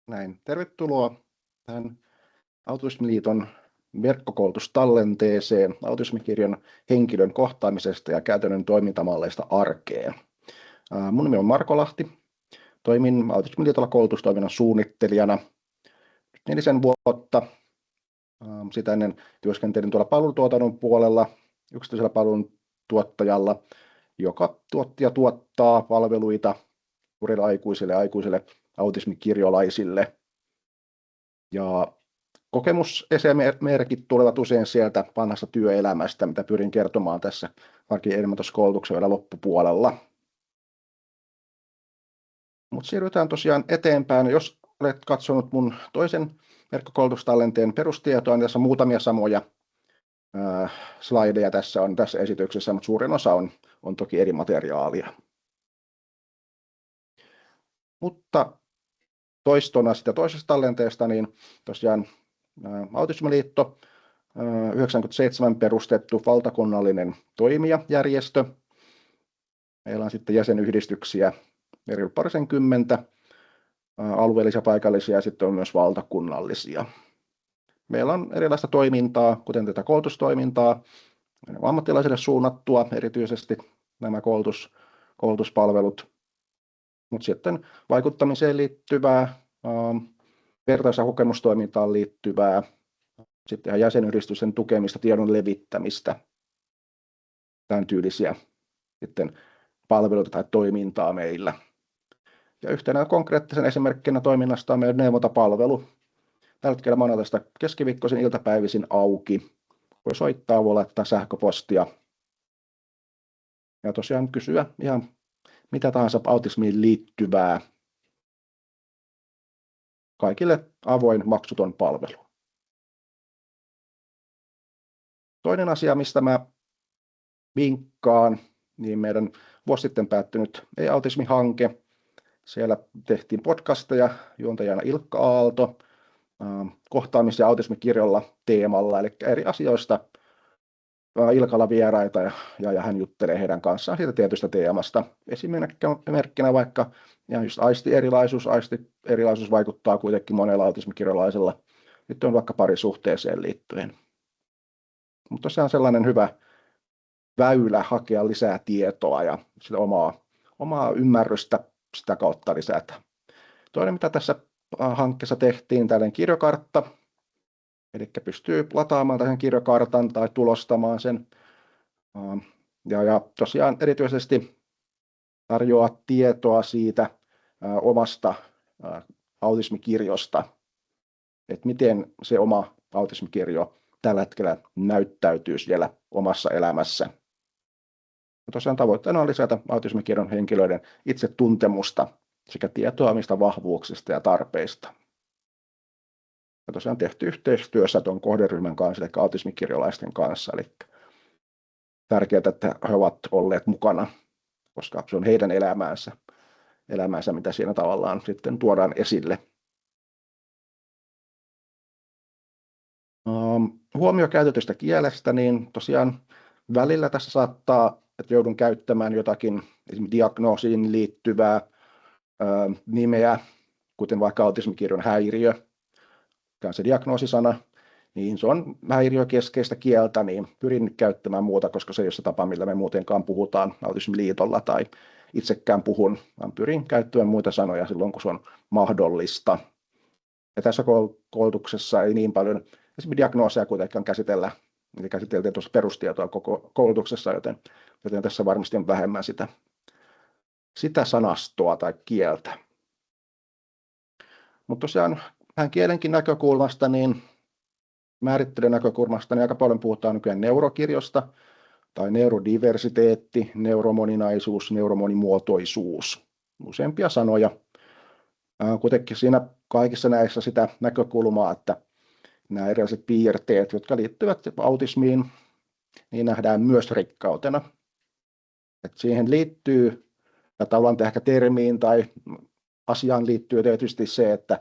Näin. Tervetuloa tähän Autismiliiton verkkokoulutustallenteeseen Autismikirjon henkilön kohtaamisesta ja käytännön toimintamalleista arkeen. Mun nimi on Marko Lahti. Toimin Autismiliitolla koulutustoiminnan suunnittelijana 4 vuotta. Sitä ennen työskentelin tuolla palvelutuotannon puolella yksityisellä palveluntuottajalla, joka tuotti ja tuottaa palveluita suurille aikuisille autismikirjolaisille. Ja kokemusesimerkit tulevat usein sieltä vanhasta työelämästä, mitä pyrin kertomaan tässä arki-elämäntaskoulutuksen vielä loppupuolella. Mutta siirrytään tosiaan eteenpäin. Jos olet katsonut mun toisen verkkokoulutustallenteen perustietoa, niin tässä on muutamia samoja slideja tässä esityksessä, mutta suurin osa on toki eri materiaalia. Mutta toistona sitä toisesta tallenteesta, niin tosiaan Autismiliitto, 1997 perustettu valtakunnallinen toimijajärjestö. Meillä on sitten jäsenyhdistyksiä parisenkymmentä, alueellisia, paikallisia ja sitten on myös valtakunnallisia. Meillä on erilaista toimintaa, kuten tätä koulutustoimintaa, ammattilaisille suunnattua erityisesti nämä koulutuspalvelut, mutta sitten vaikuttamiseen liittyvää, vertais- ja kokemustoimintaan liittyvää, sitten ihan jäsenyhdistysten tukemista, tiedon levittämistä, tämän tyylisiä sitten palveluita tai toimintaa meillä. Ja yhtenä konkreettisen esimerkkinä toiminnasta on meidän neuvontapalvelu. Tällä hetkellä monelta keskiviikkoisin iltapäivisin auki. Voi soittaa, voi laittaa sähköpostia ja tosiaan kysyä ihan mitä tahansa autismiin liittyvää. Kaikille avoin maksuton palvelu. Toinen asia, mistä mä vinkkaan, niin meidän vuosi sitten päättynyt Ei-autismi-hanke. Siellä tehtiin podcasteja, juontajana Ilkka Aalto, kohtaamis- ja autismikirjolla teemalla, eli eri asioista Ilkalla vieraita ja hän juttelee heidän kanssaan siitä tietystä teemasta. Esimerkkinä vaikka just aistierilaisuus vaikuttaa kuitenkin monella autismikirjalaisella. Nyt on vaikka parisuhteeseen liittyen. Mutta tosiaan sellainen hyvä väylä hakea lisää tietoa ja sitä omaa ymmärrystä sitä kautta lisätä. Toinen, mitä tässä hankkeessa tehtiin, tällainen kirjokartta. Eli pystyy lataamaan tähän kirjokartan tai tulostamaan sen. Ja tosiaan erityisesti tarjoaa tietoa siitä omasta autismikirjosta, että miten se oma autismikirjo tällä hetkellä näyttäytyy siellä omassa elämässä. Ja tosiaan tavoitteena on lisätä autismikirjon henkilöiden itsetuntemusta sekä tietoa omista vahvuuksista ja tarpeista. Ja tosiaan tehty yhteistyössä tuon kohderyhmän kanssa, eli autismikirjolaisten kanssa. Eli tärkeää, että he ovat olleet mukana, koska se on heidän elämäänsä, mitä siinä tavallaan sitten tuodaan esille. Huomio käytetystä kielestä, niin tosiaan välillä tässä saattaa, että joudun käyttämään jotakin esimerkiksi diagnoosiin liittyvää nimeä, kuten vaikka autismikirjon häiriö, mikä on se diagnoosisana, niin se on häiriökeskeistä kieltä, niin pyrin käyttämään muuta, koska se ei ole se tapa, millä me muutenkaan puhutaan Autismiliitolla tai itsekään puhun, vaan pyrin käyttämään muita sanoja silloin, kun se on mahdollista. Ja tässä koulutuksessa ei niin paljon esimerkiksi diagnooseja kuitenkaan käsitellä, eli käsiteltiin tuossa perustietoa koko koulutuksessa, joten tässä varmasti on vähemmän sitä sanastoa tai kieltä. Mutta tosiaan vähän kielenkin näkökulmasta, niin määrittelyn näkökulmasta, niin aika paljon puhutaan nykyään neurokirjosta, tai neurodiversiteetti, neuromoninaisuus, neuromonimuotoisuus. Useampia sanoja. Kuitenkin siinä kaikissa näissä sitä näkökulmaa, että nämä erilaiset piirteet, jotka liittyvät autismiin, niin nähdään myös rikkautena. Et siihen liittyy, ja tavallaan ehkä termiin tai asiaan liittyy tietysti se, että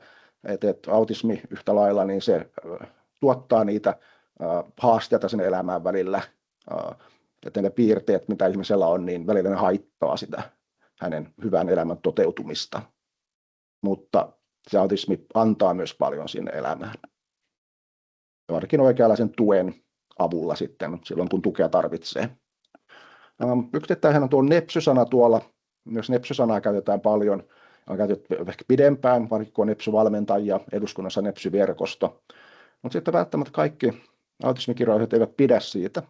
autismi yhtä lailla, niin se tuottaa niitä haasteita sen elämään välillä, että ne piirteet, mitä ihmisellä on, niin välillä ne haittaa sitä hänen hyvän elämän toteutumista. Mutta se autismi antaa myös paljon sinne elämään. Varsinkin oikeanlaisen tuen avulla sitten silloin, kun tukea tarvitsee. Yksittäin on tuo nepsy-sana tuolla. Myös nepsy-sanaa käytetään paljon. On käytetty ehkä pidempään, varsinkin kun on nepsy-valmentajia, eduskunnassa nepsy-verkosto. Mutta sitten välttämättä kaikki autismikirjoilijat eivät pidä siitä,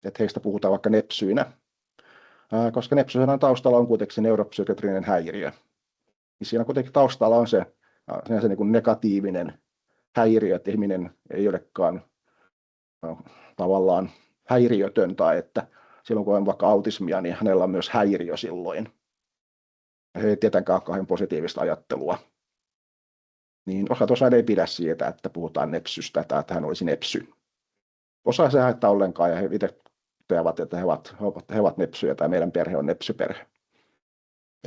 että heistä puhutaan vaikka nepsyinä, koska nepsy-sanan taustalla on kuitenkin se neuropsykiatrinen häiriö. Niin siinä kuitenkin taustalla on se niin kuin negatiivinen häiriö, että ihminen ei olekaan tavallaan häiriötön, tai että silloin kun on vaikka autismia, niin hänellä on myös häiriö silloin. He ei tietenkään ole kauhean positiivista ajattelua. Niin osa ei pidä siitä, että puhutaan nepsystä tai että hän olisi nepsy. Osa se haittaa ollenkaan ja he itse toteavat, että he ovat nepsyjä tai meidän perhe on nepsyperhe.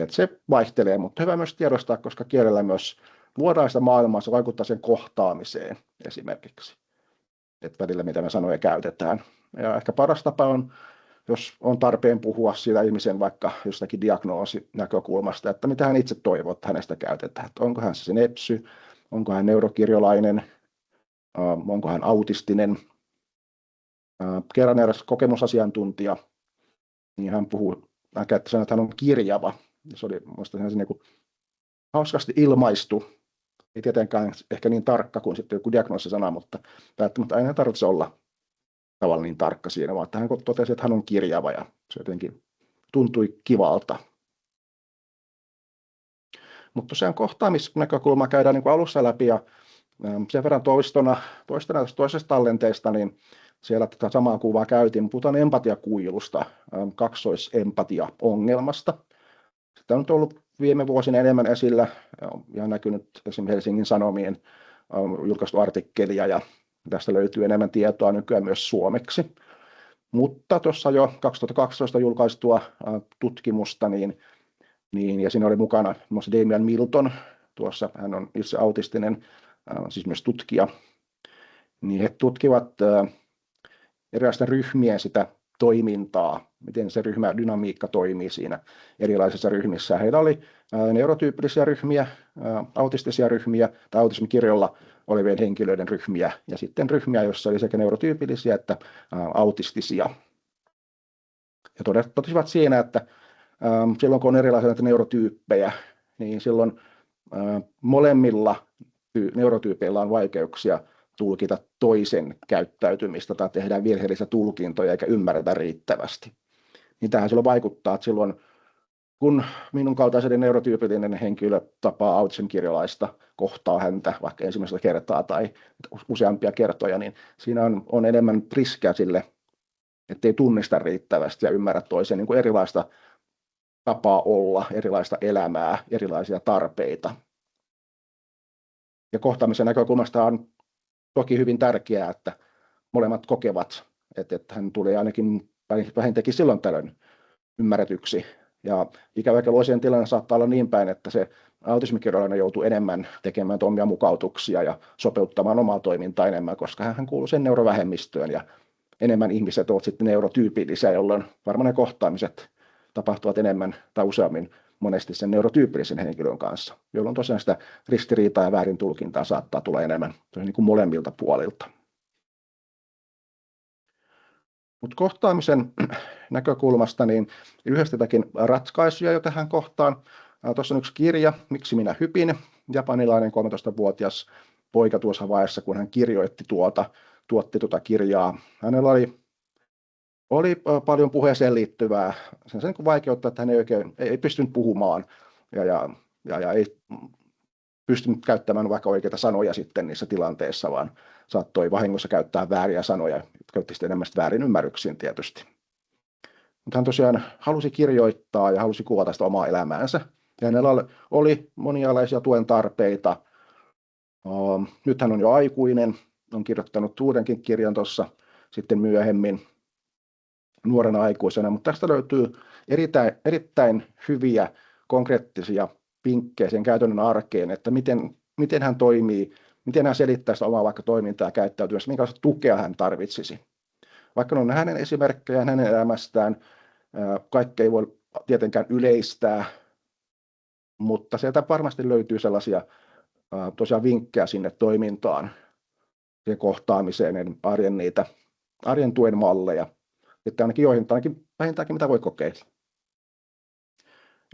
Että se vaihtelee, mutta hyvä myös tiedostaa, koska kielellä myös luodaan sitä maailmaa, se vaikuttaa sen kohtaamiseen esimerkiksi. Että välillä mitä me sanoja käytetään. Ja ehkä paras tapa on, jos on tarpeen puhua siitä ihmisen vaikka jostakin diagnoosinäkökulmasta, että mitä hän itse toivoo, että hänestä käytetään. Että onko hän se nepsy, onko hän neurokirjolainen, onko hän autistinen. Kerran eräs kokemusasiantuntija, niin hän käytti sanoa, että hän on kirjava. Se oli minusta niin kuin hauskasti ilmaistu. Ei tietenkään ehkä niin tarkka kuin sitten joku diagnoosisana, mutta välttämättä aina tarvitse olla tavallaan niin tarkka siinä, vaan että hän totesi, että hän on kirjava ja se jotenkin tuntui kivalta. Mutta tosiaan kohtaamisnäkökulma käydään niin kuin alussa läpi ja sen verran toistona toisesta tallenteesta, niin siellä tätä samaa kuvaa käytiin. Puhutaan empatiakuilusta, kaksoisempatia-ongelmasta. Sitä on ollut viime vuosina enemmän esillä ja näkynyt esimerkiksi Helsingin Sanomien julkaistu artikkelia ja tästä löytyy enemmän tietoa nykyään myös suomeksi. Mutta tuossa jo 2012 julkaistua tutkimusta, ja siinä oli mukana muun Damian Milton, tuossa hän on itse autistinen, siis myös tutkija, niin he tutkivat erilaisten ryhmien sitä toimintaa, miten se ryhmädynamiikka toimii siinä erilaisissa ryhmissä. Heillä oli neurotyyppisiä ryhmiä, autistisia ryhmiä tai autismikirjolla olevien henkilöiden ryhmiä ja sitten ryhmiä, joissa oli sekä neurotyypillisiä että autistisia. Ja totesivat siinä, että silloin kun on erilaisia näitä neurotyyppejä, niin silloin molemmilla neurotyypeillä on vaikeuksia tulkita toisen käyttäytymistä tai tehdään virheellisiä tulkintoja eikä ymmärretä riittävästi. Niin tähän silloin vaikuttaa, että silloin kun minun kaltaiseni neurotyypillinen henkilö tapaa autismikirjolaista, kohtaa häntä vaikka ensimmäistä kertaa tai useampia kertoja, niin siinä on enemmän riskiä sille, ettei tunnista riittävästi ja ymmärrä toisen niin kuin erilaista tapaa olla, erilaista elämää, erilaisia tarpeita. Ja kohtaamisen näkökulmasta on toki hyvin tärkeää, että molemmat kokevat, että hän tulee ainakin vähintäänkin silloin tällöin ymmärretyksi. Ja ikävä kyllä usein tilanne saattaa olla niin päin, että se autismikirjalainen joutuu enemmän tekemään omia mukautuksia ja sopeuttamaan omaa toimintaa enemmän, koska hän kuuluu sen neurovähemmistöön ja enemmän ihmiset ovat sitten neurotyypillisiä, jolloin varmaan ne kohtaamiset tapahtuvat enemmän tai useammin monesti sen neurotyypillisen henkilön kanssa, jolloin tosiaan sitä ristiriitaa ja väärin tulkintaa saattaa tulla enemmän niin kuin molemmilta puolilta. Mutta kohtaamisen näkökulmasta niin lyhyesti jotakin ratkaisuja jo tähän kohtaan. Tuossa on yksi kirja, Miksi minä hypin, japanilainen 13-vuotias poika tuossa vaiheessa, kun hän tuotti tuota kirjaa. Hänellä oli paljon puheeseen liittyvää sen vaikeutta, että hän ei pystynyt puhumaan ja ei pystynyt käyttämään vaikka oikeita sanoja sitten niissä tilanteissa, vaan saattoi vahingossa käyttää vääriä sanoja, jotka otti sitten enemmän väärin ymmärryksiin tietysti. Mutta hän tosiaan halusi kirjoittaa ja halusi kuvata sitä omaa elämäänsä. Ja hänellä oli monialaisia tuen tarpeita. Nyt hän on jo aikuinen, on kirjoittanut uudenkin kirjan tuossa sitten myöhemmin nuorena aikuisena, mutta tästä löytyy erittäin hyviä konkreettisia vinkkejä sen käytännön arkeen, että miten hän toimii, miten hän selittää sitä omaa vaikka toimintaa ja käyttäytymistä, minkälaista tukea hän tarvitsisi. Vaikka ne on hänen esimerkkejään hänen elämästään, kaikkea ei voi tietenkään yleistää, mutta sieltä varmasti löytyy sellaisia tosiaan vinkkejä sinne toimintaan, siihen kohtaamiseen, niin arjen tuen malleja, että ainakin vähintäänkin mitä voi kokeilla.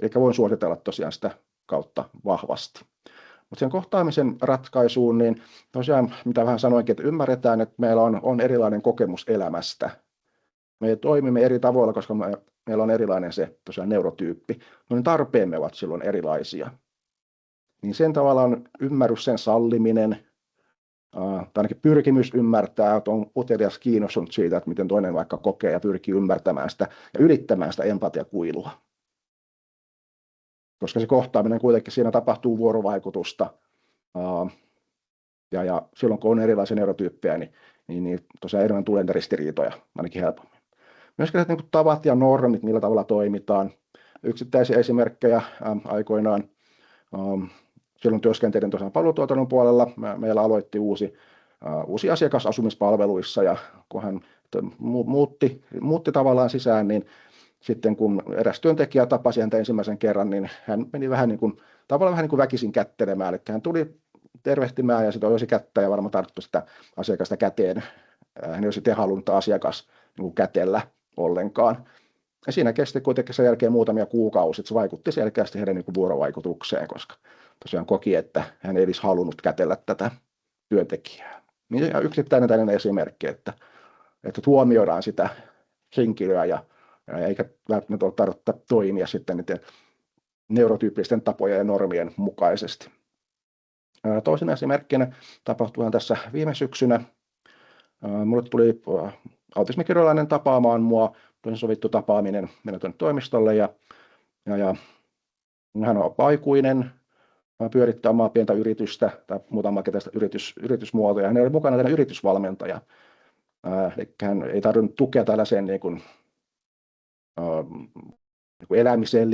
Eli voin suositella tosiaan sitä kautta vahvasti. Mutta sen kohtaamisen ratkaisuun, niin tosiaan, mitä vähän sanoinkin, että ymmärretään, että meillä on erilainen kokemus elämästä. Me toimimme eri tavoilla, koska meillä on erilainen se tosiaan neurotyyppi. Niin tarpeemme ovat silloin erilaisia. Niin sen tavallaan ymmärrys, sen salliminen, tai ainakin pyrkimys ymmärtää, että on utelias kiinnostunut siitä, että miten toinen vaikka kokee ja pyrkii ymmärtämään sitä ja ylittämään sitä empatiakuilua. Koska se kohtaaminen kuitenkin siinä tapahtuu vuorovaikutusta. Ja silloin kun on erilaisia neurotyyppejä, niin tosiaan enemmän tulee ristiriitoja, ainakin helpommin. Myöskin niin tavat ja normit, millä tavalla toimitaan. Yksittäisiä esimerkkejä aikoinaan. Silloin työskentelin tosiaan palvelutuotannon puolella. Meillä aloitti uusi asiakas asumispalveluissa, ja kun hän muutti tavallaan sisään, niin sitten kun eräs työntekijä tapasi häntä ensimmäisen kerran, niin hän meni vähän niin kuin väkisin kättelemään. Eli hän tuli tervehtimään ja sitten ojosi kättä ja varmaan tarttui sitä asiakasta käteen. Hän ei olisi halunnut asiakas niin kätellä ollenkaan. Ja siinä kesti kuitenkin sen jälkeen muutamia kuukausia. Se vaikutti selkeästi heidän niin vuorovaikutukseen, koska tosiaan koki, että hän ei edes halunnut kätellä tätä työntekijää. Ja yksittäinen tällainen esimerkki, että huomioidaan sitä henkilöä eikä välttämättä ole tarvitse toimia sitten niiden neurotyyppisten tapojen ja normien mukaisesti. Toisena esimerkkinä tapahtui tässä viime syksynä. Mulle tuli autismikirjalainen tapaamaan mua, toinen sovittu tapaaminen, mennä tuonne toimistolle ja hän on aikuinen, pyörittää omaa pientä yritystä tai muutamaa yritysmuotoja. Hän oli mukana tällainen yritysvalmentaja. Eli hän ei tarvinnut tukea tällaiseen niin kuin elämiseen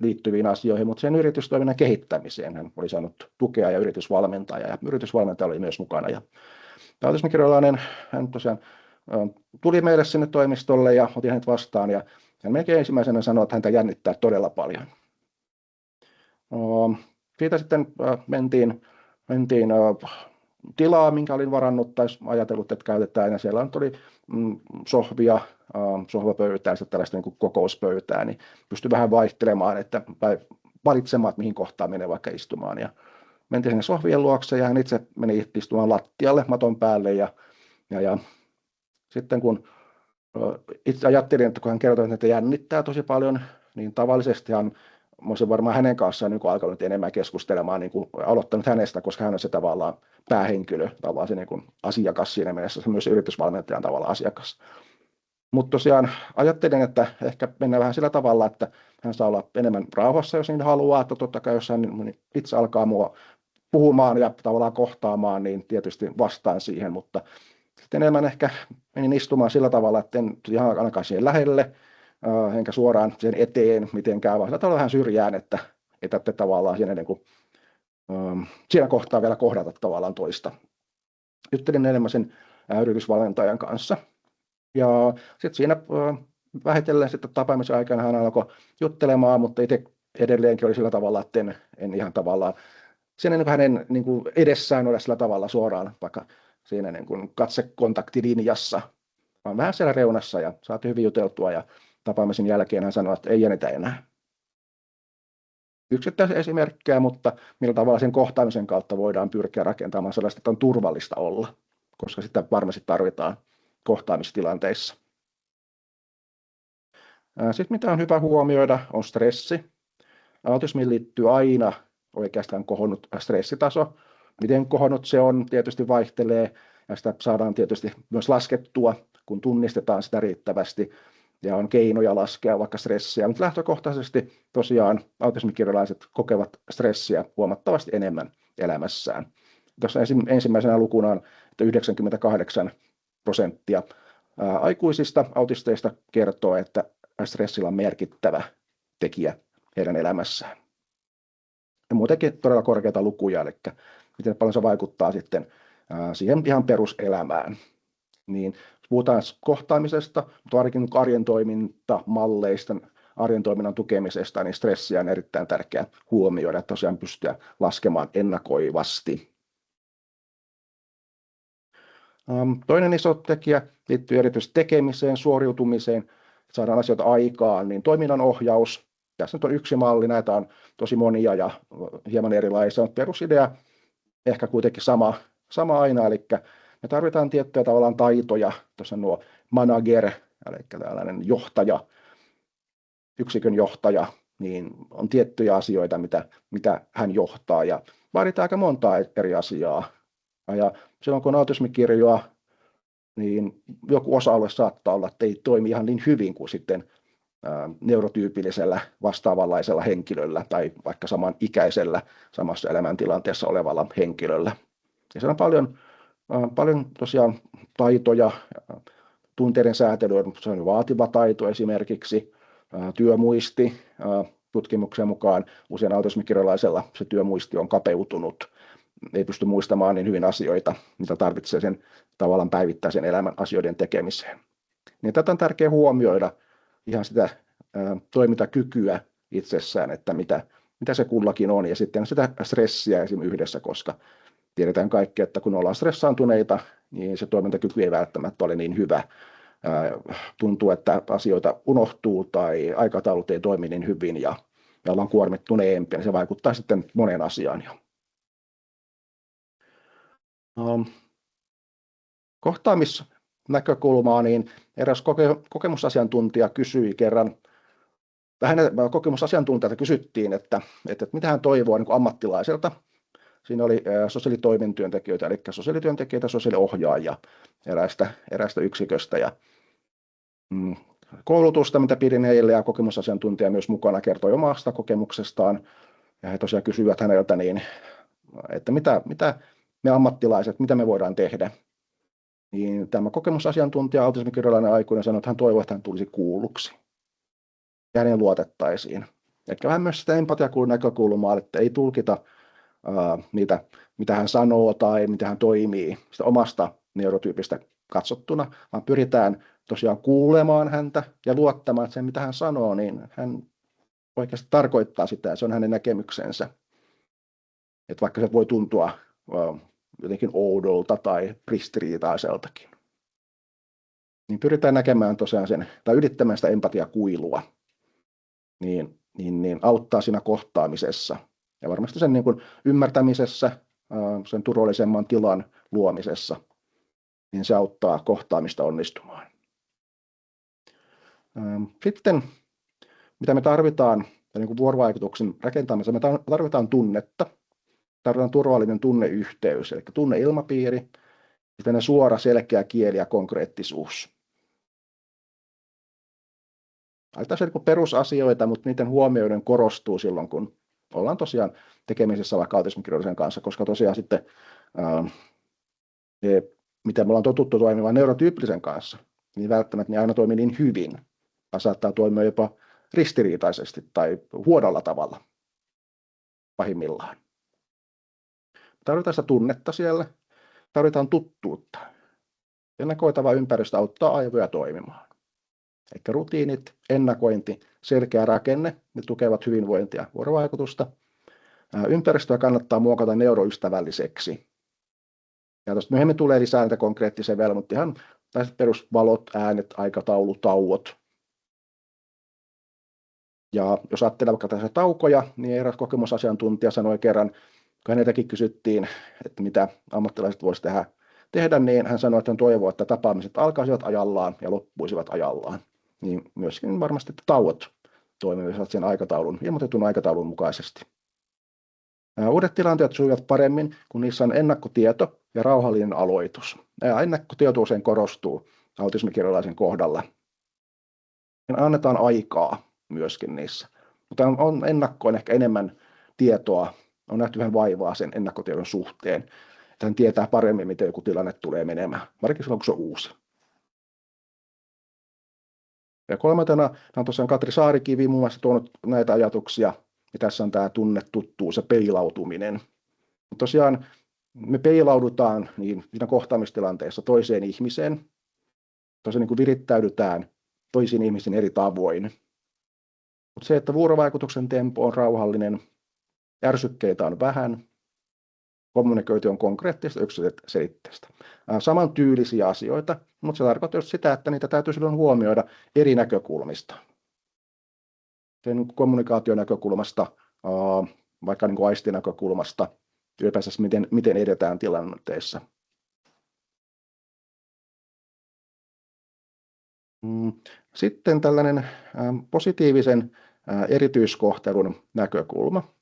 liittyviin asioihin, mutta sen yritystoiminnan kehittämiseen hän oli saanut tukea ja yritysvalmentaja oli myös mukana. Ja autismikirjalainen, hän tosiaan tuli meille sinne toimistolle ja otin hänet vastaan ja hän melkein ensimmäisenä sanoi, että häntä jännittää todella paljon. Siitä sitten mentiin tilaa, minkä olin varannut tai ajatellut, että käytetään, ja siellä oli sohvia, sohvapöytää ja tällaista niin kuin kokouspöytää, niin pystyi vähän vaihtelemaan, tai valitsemaan, että mihin kohtaan menee vaikka istumaan. Ja mentiin sinne sohvien luokse ja hän itse meni istumaan lattialle maton päälle ja sitten kun itse ajattelin, että kun hän kertoi, että jännittää tosi paljon, niin tavallisestihan olisin varmaan hänen kanssaan niin alkanut enemmän keskustelemaan, niin kuin aloittanut hänestä, koska hän on se tavallaan päähenkilö, tavallaan se niin kuin asiakas siinä mielessä, se myös yritysvalmentajan tavallaan asiakas. Mutta tosiaan ajattelin, että ehkä mennään vähän sillä tavalla, että hän saa olla enemmän rauhassa, jos niin haluaa, että totta kai jos hän itse alkaa mua puhumaan ja tavallaan kohtaamaan, niin tietysti vastaan siihen, mutta sitten enemmän ehkä menin istumaan sillä tavalla, että en ihan ainakaan siihen lähelle, enkä suoraan sen eteen mitenkään, vaan sillä tavalla vähän syrjään, että te tavallaan siinä, niin kuin, siinä kohtaa vielä kohdata tavallaan toista. Juttelin enemmän sen yritysvalmentajan kanssa. Ja sitten siinä vähitellen sitten tapaamisen aikana hän alkoi juttelemaan, mutta itse edelleenkin oli sillä tavalla, että en ihan tavallaan siinä niin hänen niin kuin edessään ole sillä tavalla suoraan, vaikka siinä niin kuin katsekontaktilinjassa, vaan vähän siellä reunassa ja saatiin hyvin juteltua ja tapaamisen jälkeen hän sanoi, että ei jännitä enää. Yksittäisiä esimerkkejä, mutta millä tavalla sen kohtaamisen kautta voidaan pyrkiä rakentamaan sellaista, että on turvallista olla, koska sitä varmasti tarvitaan kohtaamistilanteissa. Sitten mitä on hyvä huomioida on stressi. Autismiin liittyy aina oikeastaan kohonnut stressitaso. Miten kohonnut se on, tietysti vaihtelee ja sitä saadaan tietysti myös laskettua, kun tunnistetaan sitä riittävästi ja on keinoja laskea vaikka stressiä, mutta lähtökohtaisesti tosiaan autismikirjalaiset kokevat stressiä huomattavasti enemmän elämässään. Tuossa ensimmäisenä lukuna on, että 98% aikuisista autisteista kertoo, että stressillä on merkittävä tekijä heidän elämässään. Ja muutenkin todella korkeita lukuja, eli miten paljon se vaikuttaa sitten siihen ihan peruselämään. Niin puhutaan kohtaamisesta, mutta varsinkin arjen toimintamalleista, arjen toiminnan tukemisesta, niin stressiä on erittäin tärkeää huomioida, että tosiaan pystyä laskemaan ennakoivasti. Toinen iso tekijä liittyy erityisesti tekemiseen, suoriutumiseen, että saadaan asioita aikaan, niin toiminnan ohjaus. Tässä nyt on yksi malli, näitä on tosi monia ja hieman erilaisia, mutta perusidea ehkä kuitenkin sama aina, eli me tarvitaan tiettyjä tavallaan taitoja, tuossa nuo manager, eli tällainen johtaja, yksikön johtaja, niin on tiettyjä asioita, mitä hän johtaa, ja vaaditaan aika montaa eri asiaa. Ja silloin kun on autismikirjoa, niin joku osa-alue saattaa olla, että ei toimi ihan niin hyvin kuin sitten neurotyypillisellä vastaavanlaisella henkilöllä tai vaikka samanikäisellä samassa elämäntilanteessa olevalla henkilöllä. Ja siellä on paljon tosiaan taitoja, tunteiden säätely on vaativa taito esimerkiksi, työmuisti, tutkimuksen mukaan usein autismikirjalaisella se työmuisti on kapeutunut, ei pysty muistamaan niin hyvin asioita, mitä tarvitsee sen tavallaan päivittäisen elämän asioiden tekemiseen. Niin tätä on tärkeää huomioida ihan sitä toimintakykyä itsessään, että mitä se kullakin on, ja sitten sitä stressiä esimerkiksi yhdessä, koska tiedetään kaikki, että kun ollaan stressaantuneita, niin se toimintakyky ei välttämättä ole niin hyvä. Tuntuu, että asioita unohtuu tai aikataulut ei toimi niin hyvin ja ollaan kuormittuneempia, niin se vaikuttaa sitten moneen asiaan. Kohtaamisnäkökulmaa, niin eräs kokemusasiantuntija kysyi kerran, kokemusasiantuntijalta kysyttiin, että mitä hän toivoo niin kuin ammattilaiselta. Siinä oli sosiaalitoimen työntekijöitä, eli sosiaalityöntekijöitä, sosiaaliohjaajia eräästä yksiköstä. Ja koulutusta, mitä pidin heille, ja kokemusasiantuntija myös mukana kertoi omasta kokemuksestaan. Ja he tosiaan kysyivät häneltä, että mitä me ammattilaiset, mitä me voidaan tehdä. Niin tämä kokemusasiantuntija, autismikirjalainen aikuinen, sanoi, että hän toivoi, että hän tulisi kuulluksi. Ja hänen luotettaisiin. Eli vähän myös sitä empatiakulun näkökulmaa, että ei tulkita niitä, mitä hän sanoo tai mitä hän toimii sitä omasta neurotyypistä katsottuna, vaan pyritään tosiaan kuulemaan häntä ja luottamaan, että se mitä hän sanoo, niin hän oikeasti tarkoittaa sitä ja se on hänen näkemyksensä. Että vaikka se voi tuntua jotenkin oudolta tai ristiriitaiseltakin. Niin pyritään näkemään tosiaan sen, tai ylittämään sitä empatiakuilua, niin auttaa siinä kohtaamisessa. Ja varmasti sen niin kuin ymmärtämisessä, sen turvallisemman tilan luomisessa, niin se auttaa kohtaamista onnistumaan. Sitten, mitä me tarvitaan niin kuin vuorovaikutuksen rakentamisessa, me tarvitaan tunnetta. Tarvitaan turvallinen tunneyhteys, eli tunneilmapiiri, sitten suora, selkeä kieli ja konkreettisuus. Tässä on perusasioita, mutta niiden huomioiden korostuu silloin, kun ollaan tosiaan tekemisessä vaikka autismikirjallisen kanssa, koska tosiaan sitten, mitä me ollaan totuttu toimimaan neurotyyppisen kanssa, niin välttämättä ne aina toimii niin hyvin, vaan saattaa toimia jopa ristiriitaisesti tai huonolla tavalla pahimmillaan. Tarvitaan sitä tunnetta siellä, tarvitaan tuttuutta. Ennakoitava ympäristö auttaa aivoja toimimaan. Eli rutiinit, ennakointi, selkeä rakenne, ne tukevat hyvinvointia ja vuorovaikutusta. Ympäristöä kannattaa muokata neuroystävälliseksi. Ja tuosta myöhemmin tulee lisää näitä konkreettisia vielä, mutta ihan perusvalot, äänet, aikataulu, tauot. Ja jos ajattelee vaikka tässä taukoja, niin eräs kokemusasiantuntija sanoi kerran, kun häneltäkin kysyttiin, että mitä ammattilaiset voisivat tehdä, niin hän sanoi, että hän toivoo, että tapaamiset alkaisivat ajallaan ja loppuisivat ajallaan. Niin myöskin varmasti että tauot toimivat sen ilmoitetun aikataulun mukaisesti. Uudet tilanteet sujuvat paremmin, kun niissä on ennakkotieto ja rauhallinen aloitus. Ennakkotieto usein korostuu autismikirjalaisen kohdalla. Ja annetaan aikaa myöskin niissä. Mutta on ennakkoon ehkä enemmän tietoa, on nähty vähän vaivaa sen ennakkotiedon suhteen. Että hän tietää paremmin, miten joku tilanne tulee menemään, varsinkin silloin, kun se on uusi. Ja kolmantena on tosiaan Katri Saarikivi muun muassa tuonut näitä ajatuksia, ja tässä on tämä tunnetuttuus ja peilautuminen. Tosiaan me peilaudutaan niin siinä kohtaamistilanteessa toiseen ihmiseen, tosiaan niin kuin virittäydytään toisiin ihmisiin eri tavoin. Mutta se, että vuorovaikutuksen tempo on rauhallinen, ärsykkeitä on vähän, kommunikointi on konkreettista, yksiselitteistä. Samantyylisiä asioita, mutta se tarkoittaa just sitä, että niitä täytyy silloin huomioida eri näkökulmista. Sen kommunikaationäkökulmasta, vaikka niin kuin aistinäkökulmasta, ylipäänsä miten edetään tilanteissa. Sitten tällainen positiivisen erityiskohtelun näkökulma.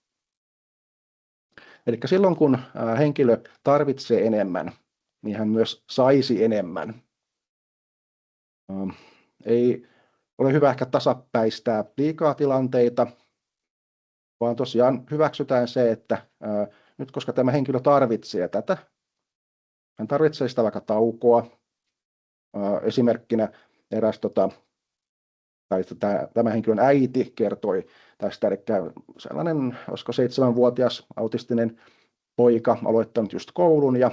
Eli silloin kun henkilö tarvitsee enemmän, niin hän myös saisi enemmän. Ei ole hyvä ehkä tasapäistää liikaa tilanteita, vaan tosiaan hyväksytään se, että nyt koska tämä henkilö tarvitsee tätä, hän tarvitsee sitä vaikka taukoa. Esimerkkinä eräs tämä henkilön äiti kertoi tästä, eli sellainen, olisiko 7-vuotias autistinen poika aloittanut just koulun, ja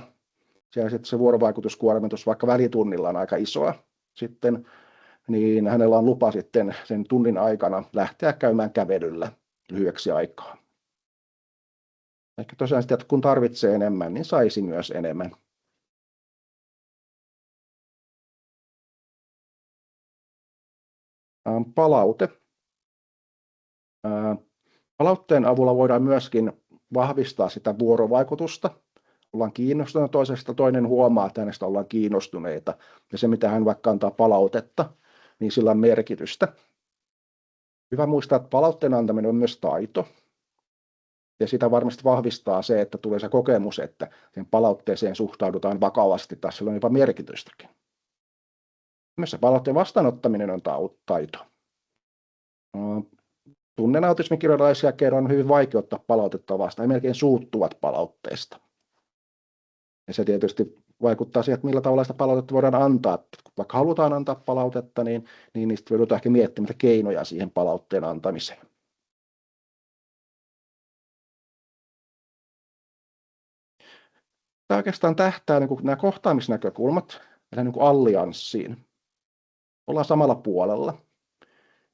siellä sitten se vuorovaikutuskuormitus vaikka välitunnilla on aika isoa sitten, niin hänellä on lupa sitten sen tunnin aikana lähteä käymään kävelyllä lyhyeksi aikaa. Eli tosiaan sitä, että kun tarvitsee enemmän, niin saisi myös enemmän. Palaute. Palautteen avulla voidaan myöskin vahvistaa sitä vuorovaikutusta. Ollaan kiinnostuneita toisesta, toinen huomaa, että hänestä ollaan kiinnostuneita. Ja se, mitä hän vaikka antaa palautetta, niin sillä on merkitystä. Hyvä muistaa, että palautteen antaminen on myös taito. Ja sitä varmasti vahvistaa se, että tulee se kokemus, että sen palautteeseen suhtaudutaan vakavasti, tai sillä on jopa merkitystäkin. Myös se palautteen vastaanottaminen on taito. Tunnen autismikirjalaisia, kerran on hyvin vaikea ottaa palautetta vastaan, he melkein suuttuvat palautteesta. Ja se tietysti vaikuttaa siihen, että millä tavalla sitä palautetta voidaan antaa. Vaikka halutaan antaa palautetta, niin niistä joudutaan ehkä miettimään keinoja siihen palautteen antamiseen. Tämä oikeastaan tähtää nämä kohtaamisnäkökulmat allianssiin. Ollaan samalla puolella.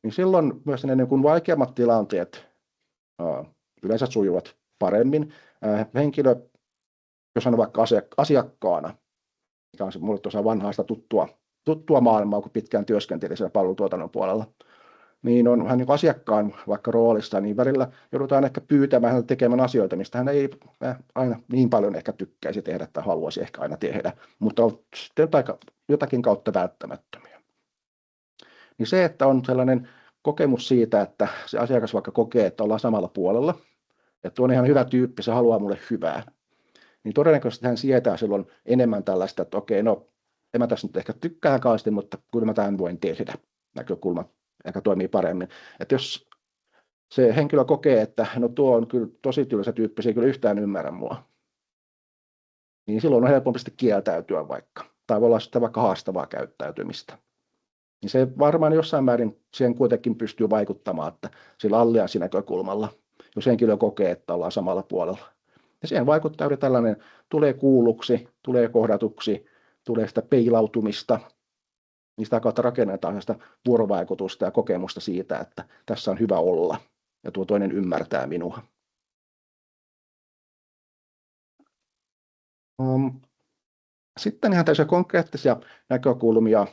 Niin silloin myös ne vaikeammat tilanteet yleensä sujuvat paremmin. Henkilö, jos on vaikka asiakkaana, mikä on minulle tosiaan vanhaa sitä tuttua maailmaa, kun pitkään työskentelin siellä palvelutuotannon puolella, niin on hän niin asiakkaan vaikka roolissa, niin välillä joudutaan ehkä pyytämään häneltä tekemään asioita, mistä hän ei aina niin paljon ehkä tykkäisi tehdä tai haluaisi ehkä aina tehdä, mutta on sitten jotakin kautta välttämättömiä. Niin se, että on sellainen kokemus siitä, että se asiakas vaikka kokee, että ollaan samalla puolella, että tuo on ihan hyvä tyyppi, se haluaa mulle hyvää, niin todennäköisesti hän sietää silloin enemmän tällaista, että okei, no en mä tässä nyt ehkä tykkää kauheasti, mutta kyllä mä tämän voin tehdä, näkökulma ehkä toimii paremmin. Että jos se henkilö kokee, että no tuo on kyllä tosi tylsä tyyppi, se ei kyllä yhtään ymmärrä mua, niin silloin on helpompi sitten kieltäytyä vaikka, tai voi olla sitten vaikka haastavaa käyttäytymistä. Niin se varmaan jossain määrin siihen kuitenkin pystyy vaikuttamaan, että sillä allianssinäkökulmalla, jos henkilö kokee, että ollaan samalla puolella. Ja siihen vaikuttaa juuri tällainen, tulee kuulluksi, tulee kohdatuksi, tulee sitä peilautumista, niin sitä kautta rakennetaan sitä vuorovaikutusta ja kokemusta siitä, että tässä on hyvä olla ja tuo toinen ymmärtää minua. Sitten ihan tällaisia konkreettisia näkökulmia,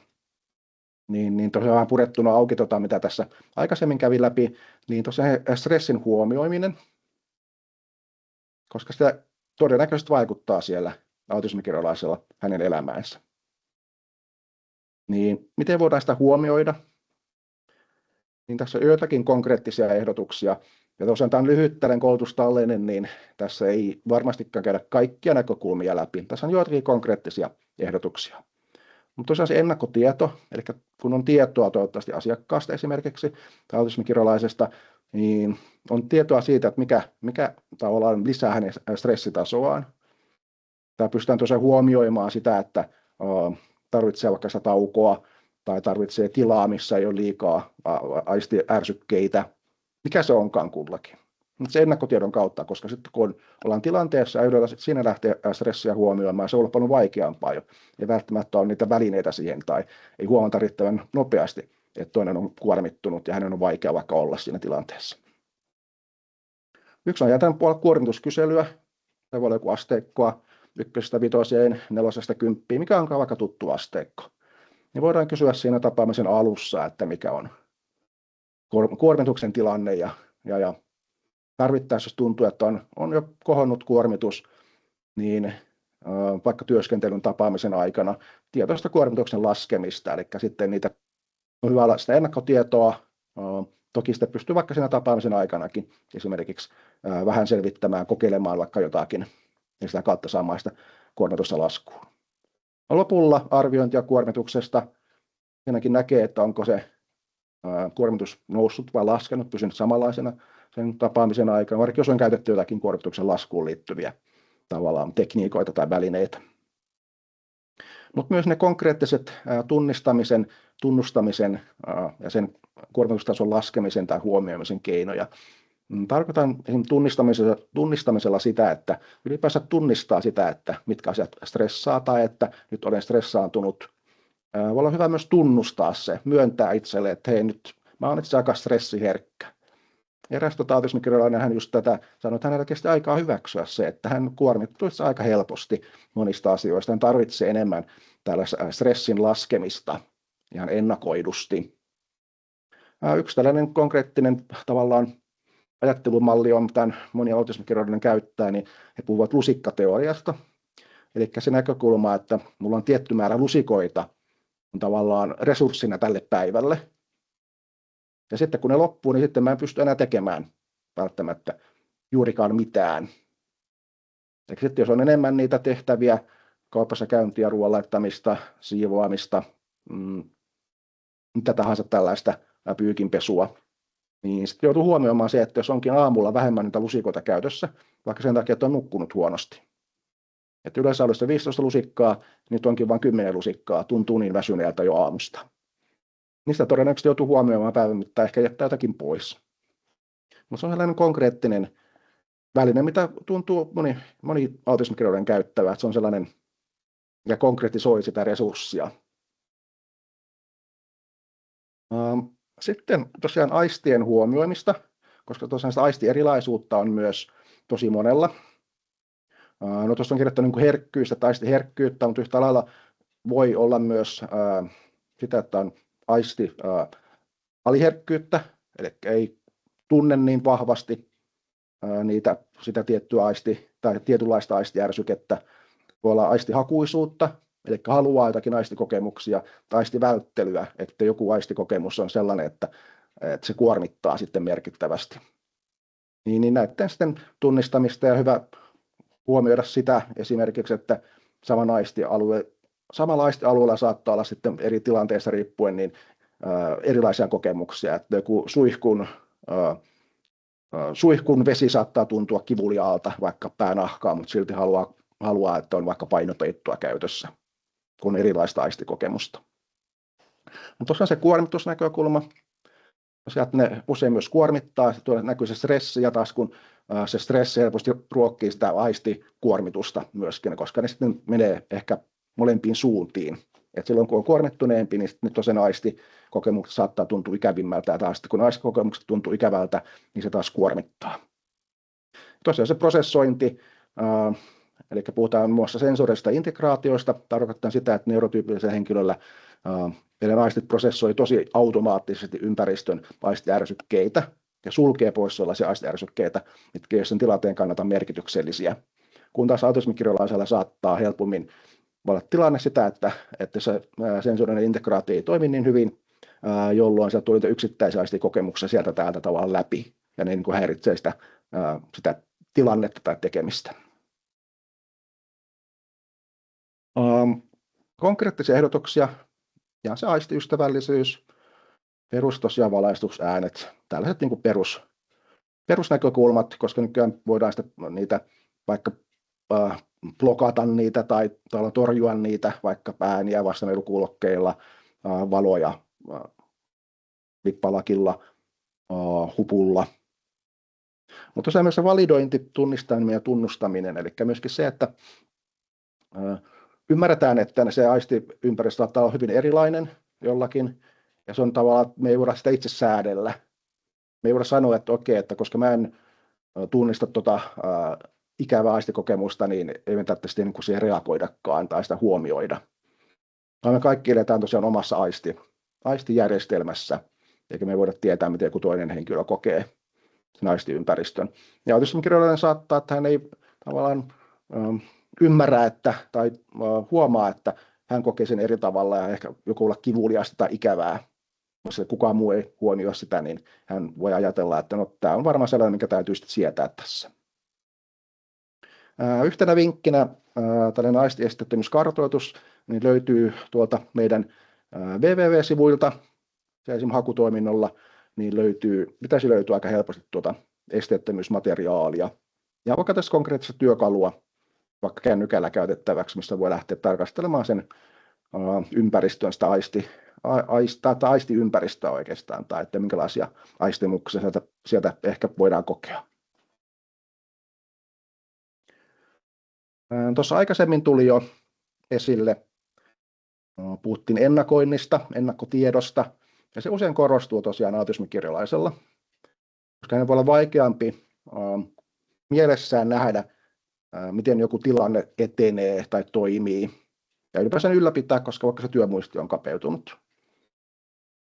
niin tosiaan vähän purettuna auki, mitä tässä aikaisemmin kävin läpi, niin tosiaan stressin huomioiminen, koska sitä todennäköisesti vaikuttaa siellä autismikirjalaisella hänen elämäänsä. Niin miten voidaan sitä huomioida? Niin tässä on joitakin konkreettisia ehdotuksia. Ja tosiaan tämä on lyhyt tällainen koulutustallinen, niin tässä ei varmastikaan käydä kaikkia näkökulmia läpi. Tässä on joitakin konkreettisia ehdotuksia. Mutta tosiaan se ennakkotieto, eli kun on tietoa toivottavasti asiakkaasta esimerkiksi tai autismikirjalaisesta, niin on tietoa siitä, että mikä tavallaan lisää hänen stressitasoaan. Tai pystytään tosiaan huomioimaan sitä, että tarvitsee vaikka sitä taukoa tai tarvitsee tilaa, missä ei ole liikaa aistiärsykkeitä, mikä se onkaan kullakin. Mutta se ennakkotiedon kautta, koska sitten kun ollaan tilanteessa ja yritetään siinä lähteä stressiä huomioimaan, se on ollut paljon vaikeampaa jo. Ei välttämättä ole niitä välineitä siihen tai ei huomata riittävän nopeasti että toinen on kuormittunut ja hänen on vaikea vaikka olla siinä tilanteessa. Yksi on jätän puolella kuormituskyselyä. Se voi olla joku asteikkoa 1-5, 4-10, mikä on vaikka tuttu asteikko. Niin voidaan kysyä siinä tapaamisen alussa, että mikä on kuormituksen tilanne ja tarvittaessa, jos tuntuu, että on jo kohonnut kuormitus, niin vaikka työskentelyn tapaamisen aikana tietoista kuormituksen laskemista, eli sitten niitä on hyvä olla sitä ennakkotietoa. Toki sitä pystyy vaikka siinä tapaamisen aikanakin esimerkiksi vähän selvittämään, kokeilemaan vaikka jotakin ja sitä kautta saamaan sitä kuormitusta laskuun. Lopulla arviointia kuormituksesta. Siinäkin näkee, että onko se kuormitus noussut vai laskenut, pysynyt samanlaisena sen tapaamisen aikana, vaikka jos on käytetty jotakin kuormituksen laskuun liittyviä tavallaan tekniikoita tai välineitä. Mutta myös ne konkreettiset tunnistamisen, tunnustamisen ja sen kuormitustason laskemisen tai huomioimisen keinoja. Tarkoitan tunnistamisella sitä, että ylipäänsä tunnistaa sitä, että mitkä asiat stressaa tai että nyt olen stressaantunut. Voi olla hyvä myös tunnustaa se, myöntää itselle, että hei nyt mä olen itse aika stressiherkkä. Eräs autismikirjalainen hän just tätä sanoi, että hänellä kesti aikaa hyväksyä se, että hän kuormittuu aika helposti monista asioista. Hän tarvitsee enemmän tällaista stressin laskemista ihan ennakoidusti. Yksi tällainen konkreettinen tavallaan ajattelumalli on, mitä moni autismikirjalainen käyttää, niin he puhuvat lusikkateoriasta. Eli se näkökulma, että mulla on tietty määrä lusikoita on tavallaan resurssina tälle päivälle. Ja sitten kun ne loppuu, niin sitten mä en pysty enää tekemään välttämättä juurikaan mitään. Ja sitten jos on enemmän niitä tehtäviä, kaupassa käyntiä, ruoan laittamista, siivoamista, mitä tahansa tällaista pyykinpesua, niin sitten joutuu huomioimaan se, että jos onkin aamulla vähemmän niitä lusikoita käytössä, vaikka sen takia, että on nukkunut huonosti. Että yleensä olisi 15 lusikkaa, nyt onkin vain 10 lusikkaa, tuntuu niin väsyneeltä jo aamusta. Niistä todennäköisesti joutuu huomioimaan päivän mittaan, ehkä jättää jotakin pois. Mutta se on sellainen konkreettinen väline, mitä tuntuu moni autismikirjoiden käyttävä, että se on sellainen, mikä konkretisoi sitä resurssia. Sitten tosiaan aistien huomioimista, koska tosiaan sitä aistierilaisuutta on myös tosi monella. No tuossa on kirjoittanut niin herkkyys tai aistiherkkyyttä, mutta yhtä lailla voi olla myös sitä, että on aisti aliherkkyyttä, eli ei tunne niin vahvasti sitä tiettyä tai tietynlaista aistiärsykettä. Voi olla aistihakuisuutta, eli haluaa jotakin aistikokemuksia, tai aistivälttelyä, että joku aistikokemus on sellainen, että se kuormittaa sitten merkittävästi. Niin näiden sitten tunnistamista ja hyvä huomioida sitä esimerkiksi, että samalla aistialueella saattaa olla sitten eri tilanteista riippuen niin erilaisia kokemuksia, että joku suihkun vesi saattaa tuntua kivuliaalta vaikka päänahkaa, mutta silti haluaa, että on vaikka painopeittoa käytössä, kun on erilaista aistikokemusta. Mutta tosiaan se kuormitusnäkökulma, sieltä ne usein myös kuormittaa, tuolla näkyy se stressi, ja taas kun se stressi helposti ruokkii sitä aistikuormitusta myöskin, koska ne sitten menee ehkä molempiin suuntiin. Et silloin kun on kuormittuneempi, niin nyt sen aistikokemukset saattaa tuntua ikävimmältä, ja taas kun aistikokemukset tuntuu ikävältä, niin se taas kuormittaa. Tosiaan se prosessointi, eli puhutaan muun muassa sensorisesta integraatioista, tarkoittaa sitä, että neurotyypillisellä henkilöllä meidän aistit prosessoi tosi automaattisesti ympäristön aistiärsykkeitä ja sulkee pois sellaisia aistiärsykkeitä, mitkä eivät sen tilanteen kannalta merkityksellisiä. Kun taas autismikirjalaisella saattaa helpommin olla tilanne sitä, että se sensorinen integraatio ei toimi niin hyvin, jolloin sieltä tulee yksittäisiä aistikokemuksia sieltä täältä tavallaan läpi, ja ne niin kuin häiritsee sitä tilannetta tai tekemistä. Konkreettisia ehdotuksia, ja se aistiystävällisyys, tosiaan valaistusäänet, tällaiset niin kuin perusnäkökulmat, koska nykyään voidaan niitä vaikka blokata niitä tai torjua niitä, vaikka ääniä vastamelukuulokkeilla, valoja, lippalakilla, hupulla. Mutta tosiaan myös se validointi, tunnistaminen ja tunnustaminen, eli myöskin se, että ymmärretään, että se aistiympäristö saattaa olla hyvin erilainen jollakin, Ja se on tavallaan, me ei voida sitä itse säädellä. Me ei voida sanoa, että okei, että koska mä en tunnista ikävää aistikokemusta, niin ei me tarvitse niin kuin siihen reagoidakaan tai sitä huomioida. Me kaikki eletään tosiaan omassa aistijärjestelmässä, eikä me voida tietää, miten joku toinen henkilö kokee sen aistiympäristön. Ja autismikirjoillainen saattaa, että hän ei tavallaan ymmärrä tai huomaa, että hän kokee sen eri tavalla ja ehkä joku olla kivuliasta tai ikävää. Jos kukaan muu ei huomioi sitä, niin hän voi ajatella, että no, tämä on varmaan sellainen, mikä täytyy sitten sietää tässä. Yhtenä vinkkinä tällainen aistiesteettömyyskartoitus niin löytyy tuolta meidän www-sivuilta, esimerkiksi hakutoiminnolla, niin pitäisi löytyä aika helposti tuota esteettömyysmateriaalia. Ja vaikka tässä konkreettista työkalua, vaikka kännykällä käytettäväksi, mistä voi lähteä tarkastelemaan sen ympäristön, sitä aistiympäristöä oikeastaan, tai että minkälaisia aistimuksia sieltä ehkä voidaan kokea. Tuossa aikaisemmin tuli jo esille, puhuttiin ennakoinnista, ennakkotiedosta, ja se usein korostuu tosiaan autismikirjalaisella, koska hänen voi olla vaikeampi mielessään nähdä, miten joku tilanne etenee tai toimii, ja ylipäänsä ylläpitää, koska vaikka se työmuisti on kapeutunut.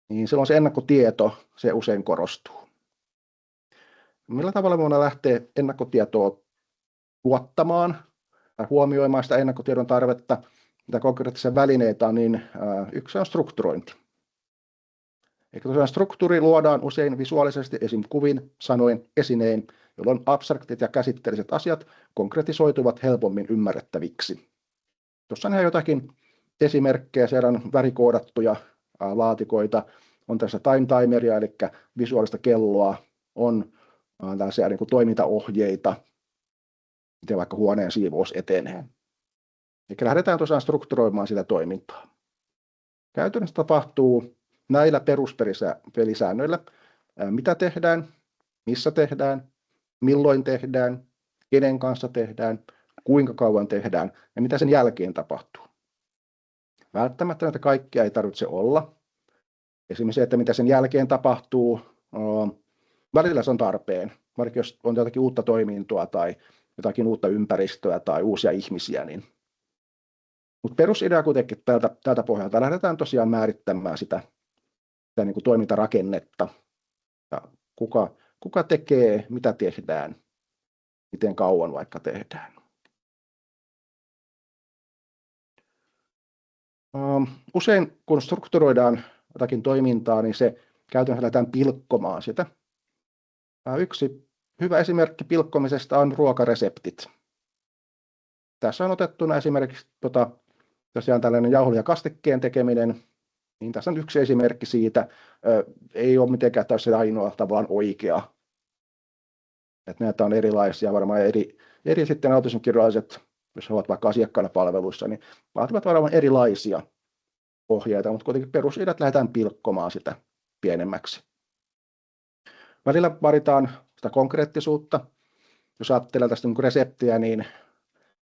Niin silloin se ennakkotieto, se usein korostuu. Millä tavalla me voidaan lähteä ennakkotietoa tuottamaan tai huomioimaan sitä ennakkotiedon tarvetta, mitä konkreettisia välineitä on, niin yksi on strukturointi. Eli tosiaan struktuuri luodaan usein visuaalisesti, esim. Kuvin, sanoin, esinein, jolloin abstraktit ja käsitteelliset asiat konkretisoituvat helpommin ymmärrettäviksi. Tuossa on ihan jotakin esimerkkejä, siellä on värikoodattuja laatikoita, on tässä time timeria, eli visuaalista kelloa, on tällaisia niin kuin toimintaohjeita, miten vaikka huoneen siivous etenee. Eli lähdetään tosiaan strukturoimaan sitä toimintaa. Käytännössä tapahtuu näillä peruspelisäännöillä, mitä tehdään, missä tehdään, milloin tehdään, kenen kanssa tehdään, kuinka kauan tehdään ja mitä sen jälkeen tapahtuu. Välttämättä näitä kaikkia ei tarvitse olla. Esimerkiksi se, että mitä sen jälkeen tapahtuu, välillä se on tarpeen, vaikka jos on jotakin uutta toimintoa tai jotakin uutta ympäristöä tai uusia ihmisiä. Mutta perusidea kuitenkin tältä pohjalta lähdetään tosiaan määrittämään sitä niin kuin toimintarakennetta. Ja kuka tekee, mitä tehdään, miten kauan vaikka tehdään. Usein kun strukturoidaan jotakin toimintaa, niin se käytännössä lähdetään pilkkomaan sitä. Yksi hyvä esimerkki pilkkomisesta on ruokareseptit. Tässä on otettuna esimerkiksi tosiaan tällainen jauho- ja kastikkeen tekeminen. Niin tässä on yksi esimerkki siitä. Ei ole mitenkään täysin ainoa tavallaan oikea. Että näitä on erilaisia, varmaan eri sitten autismikirjalliset, jos he ovat vaikka asiakkaana palveluissa, niin vaativat varmaan erilaisia ohjeita, mutta kuitenkin perusideat lähdetään pilkkomaan sitä pienemmäksi. Välillä vaaditaan sitä konkreettisuutta. Jos ajattelee tästä niin reseptiä, niin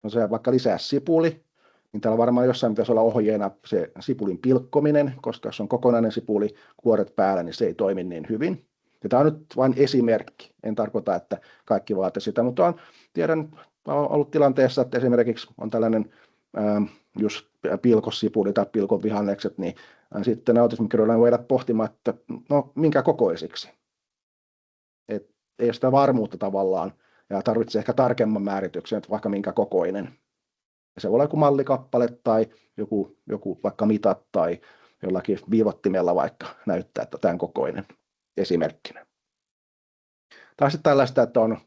on se vaikka lisää sipuli, niin täällä varmaan jossain pitäisi olla ohjeena se sipulin pilkkominen, koska jos on kokonainen sipuli, kuoret päällä, niin se ei toimi niin hyvin. Ja tämä on nyt vain esimerkki. En tarkoita, että kaikki vaatisi sitä, mutta tiedän, olen ollut tilanteessa, että esimerkiksi on tällainen just pilkossipuli tai pilkovihannekset, niin sitten autismikirjoilla voi jäädä pohtimaan, että no minkä kokoisiksi. Ei ole sitä varmuutta tavallaan ja tarvitsee ehkä tarkemman määrityksen, että vaikka minkä kokoinen. Ja se voi olla joku mallikappale tai joku vaikka mitat tai jollakin viivottimella vaikka näyttää, että tämän kokoinen esimerkkinä. Tai sitten tällaista, että on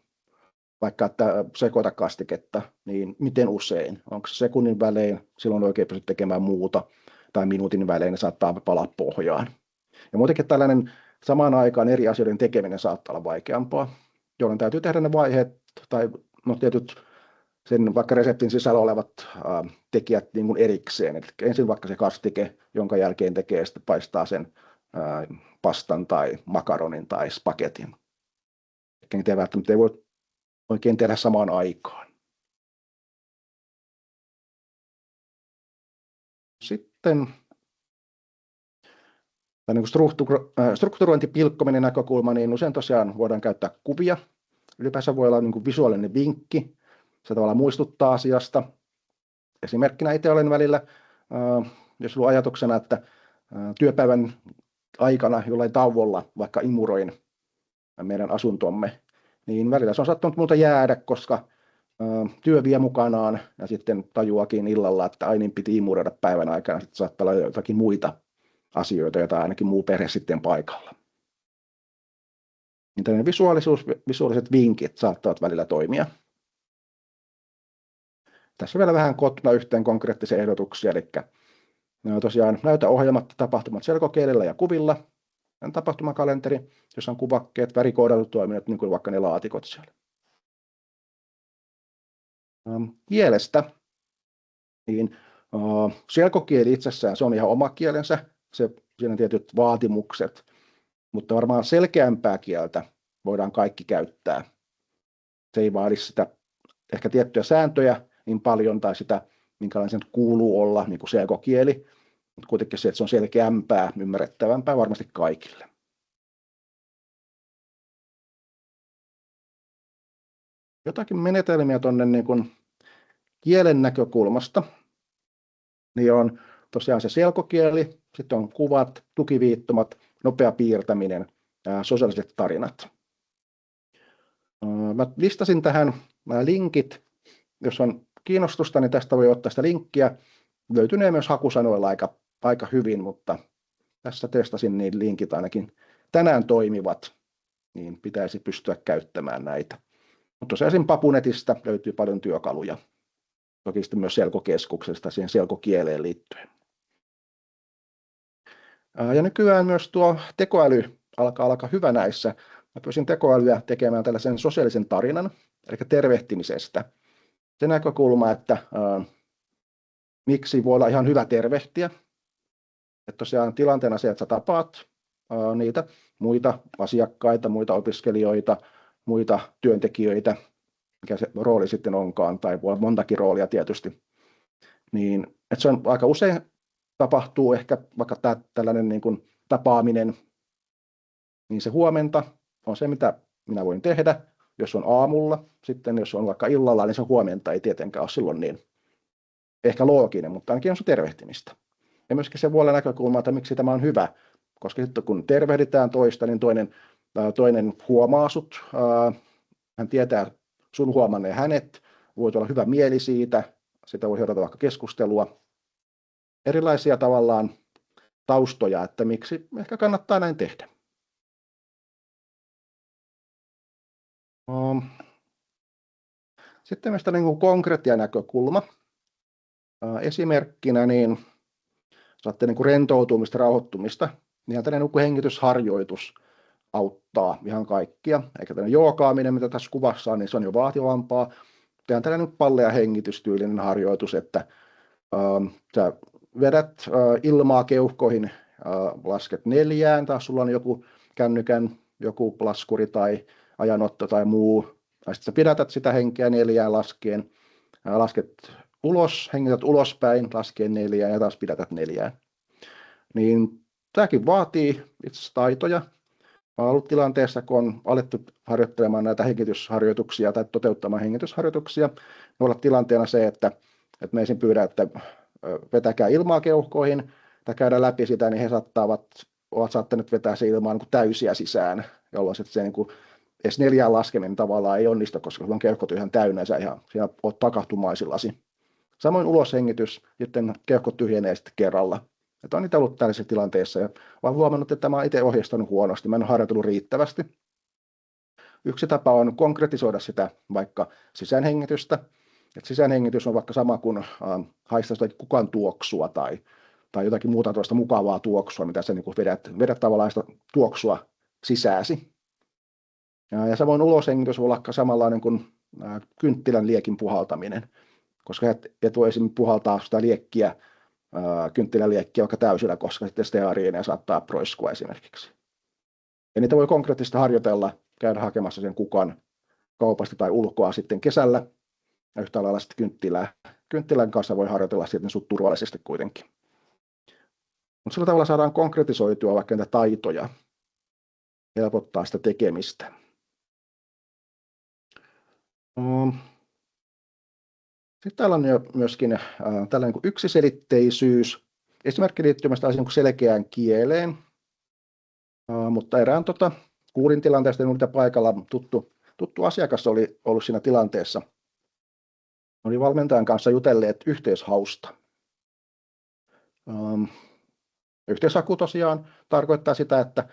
vaikka että sekoita kastiketta, niin miten usein? Onko se sekunnin välein, silloin oikein pysty tekemään muuta, tai minuutin välein ne saattaa palaa pohjaan. Ja muutenkin tällainen samaan aikaan eri asioiden tekeminen saattaa olla vaikeampaa, jolloin täytyy tehdä ne vaiheet tai tietyt sen vaikka reseptin sisällä olevat tekijät niin kuin erikseen. Eli ensin vaikka se kastike, jonka jälkeen tekee sitten paistaa sen pastan tai makaronin tai spagetin. Eli niitä välttämättä ei voi oikein tehdä samaan aikaan. Sitten tai niin kuin strukturointipilkkominen näkökulma, niin usein tosiaan voidaan käyttää kuvia. Ylipäänsä voi olla niin kuin visuaalinen vinkki, se tavallaan muistuttaa asiasta. Esimerkkinä itse olen välillä, jos on ajatuksena, että työpäivän aikana jollain tauolla vaikka imuroin meidän asuntomme, niin välillä se on saattanut multa jäädä, koska työ vie mukanaan ja sitten tajuakin illalla, että ai niin piti imuroida päivän aikana, sitten saattaa olla jotakin muita asioita, joita ainakin muu perhe sitten paikalla. Niin tällainen visuaaliset vinkit saattavat välillä toimia. Tässä vielä vähän kootuna yhteen konkreettisia ehdotuksia, eli tosiaan näytä ohjelmat tapahtumat selkokielellä ja kuvilla, tapahtumakalenteri, jossa on kuvakkeet, värikoodatut toiminnot, niin kuin vaikka ne laatikot siellä. Kielestä, niin selkokieli itsessään, se on ihan oma kielensä, siinä on tietyt vaatimukset, mutta varmaan selkeämpää kieltä voidaan kaikki käyttää. Se ei vaadi sitä ehkä tiettyjä sääntöjä niin paljon tai sitä, minkälainen se kuuluu olla, niin kuin selkokieli, mutta kuitenkin se, että se on selkeämpää, ymmärrettävämpää varmasti kaikille. Jotakin menetelmiä tuonne niin kuin kielen näkökulmasta, niin on tosiaan se selkokieli, sitten on kuvat, tukiviittomat, nopea piirtäminen ja sosiaaliset tarinat. Mä listasin tähän linkit, jos on kiinnostusta, niin tästä voi ottaa sitä linkkiä. Löytynee myös hakusanoilla aika hyvin, mutta tässä testasin, niin linkit ainakin tänään toimivat, niin pitäisi pystyä käyttämään näitä. Mutta tosiaan siinä Papunetista löytyy paljon työkaluja, toki sitten myös Selkokeskuksesta siihen selkokieleen liittyen. Ja nykyään myös tuo tekoäly alkaa olla hyvä näissä. Mä pyysin tekoälyä tekemään tällaisen sosiaalisen tarinan, eli tervehtimisestä. Se näkökulma, että miksi voi olla ihan hyvä tervehtiä. Että tosiaan tilanteena se, että sä tapaat niitä muita asiakkaita, muita opiskelijoita, muita työntekijöitä, mikä se rooli sitten onkaan, tai voi olla montakin roolia tietysti. Niin, että se on aika usein tapahtuu ehkä vaikka tällainen niin kuin tapaaminen, niin se huomenta on se, mitä minä voin tehdä. Jos on aamulla, sitten jos on vaikka illalla, niin se huomenta ei tietenkään ole silloin niin ehkä looginen, mutta ainakin on se tervehtimistä. Ja myöskin se voi olla näkökulma, että miksi tämä on hyvä, koska sitten kun tervehditään toista, niin toinen huomaa sut, hän tietää sun huomanneen hänet, voi olla hyvä mieli siitä, sitä voi seurata vaikka keskustelua, erilaisia tavallaan taustoja, että miksi ehkä kannattaa näin tehdä. Sitten myös tällainen konkreettia näkökulma. Esimerkkinä niin saatte niin kuin rentoutumista, rauhoittumista, niin tällainen hengitysharjoitus auttaa ihan kaikkia. Eikä tällainen joogaaminen, mitä tässä kuvassa on, niin se on jo vaativampaa. Tehdään tällainen pallea hengitystyylinen harjoitus, että sä vedät ilmaa keuhkoihin, lasket 4, taas sulla on joku kännykän, joku laskuri tai ajanotto tai muu. Tai sitten sä pidätät sitä henkeä 4 laskien, lasket ulos, hengität ulospäin, laskien 4 ja taas pidätät 4. Niin tämäkin vaatii itse asiassa taitoja. Mä olen ollut tilanteessa, kun on alettu harjoittelemaan näitä hengitysharjoituksia tai toteuttamaan hengitysharjoituksia. Voi olla tilanteena se, että me ensin pyydän, että vetäkää ilmaa keuhkoihin tai käydään läpi sitä, niin he ovat saattaneet vetää se ilmaa niin täysiä sisään, jolloin se niin kuin edes 4 laskeminen tavallaan ei onnistu, koska sulla on keuhkot ihan täynnä ja siellä olet takahtumaisillasi. Samoin uloshengitys, sitten keuhkot tyhjenee sitten kerralla. Että on itse ollut tällaisessa tilanteessa ja olen huomannut, että mä olen itse ohjeistanut huonosti, mä en ole harjoitellut riittävästi. Yksi tapa on konkretisoida sitä vaikka sisäänhengitystä. Et sisäänhengitys on vaikka sama kuin haistaa jotakin kukan tuoksua tai jotakin muuta tuosta mukavaa tuoksua, mitä sä niin kuin vedät tavallaan sitä tuoksua sisääsi. Ja samoin uloshengitys voi olla samanlainen kuin kynttilän liekin puhaltaminen, koska et voi esimerkiksi puhaltaa sitä liekkiä, kynttilän liekkiä vaikka täysillä, koska sitten steariineja saattaa proiskua esimerkiksi. Ja niitä voi konkreettisesti harjoitella, käydä hakemassa sen kukan kaupasta tai ulkoa sitten kesällä. Ja yhtä lailla sitten kynttilän kanssa voi harjoitella sitten sut turvallisesti kuitenkin. Mutta sillä tavalla saadaan konkretisoitua vaikka näitä taitoja, helpottaa sitä tekemistä. Sitten täällä on jo myöskin tällainen kuin yksiselitteisyys. Esimerkki liittyy myös tällaisiin selkeään kieleen, mutta erään kuulin tilanteesta, mitä paikalla tuttu asiakas oli ollut siinä tilanteessa. Oli valmentajan kanssa jutelleet yhteishausta. Yhteishaku tosiaan tarkoittaa sitä, että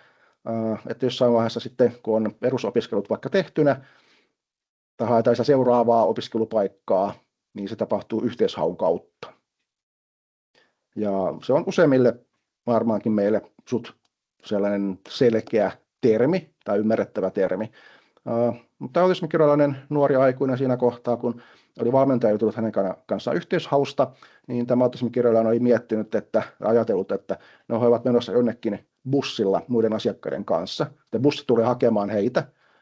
jossain vaiheessa sitten, kun on perusopiskelut vaikka tehtynä, tai haetaan seuraavaa opiskelupaikkaa, niin se tapahtuu yhteishaun kautta. Ja se on useimmille, varmaankin meille, sellainen selkeä termi tai ymmärrettävä termi. Mutta autismikirjalainen nuori aikuinen siinä kohtaa, kun oli valmentaja tullut hänen kanssaan yhteishausta, niin tämä autismikirjalainen oli miettinyt, ajatellut, että he ovat menossa jonnekin bussilla muiden asiakkaiden kanssa. Ja bussi tulee hakemaan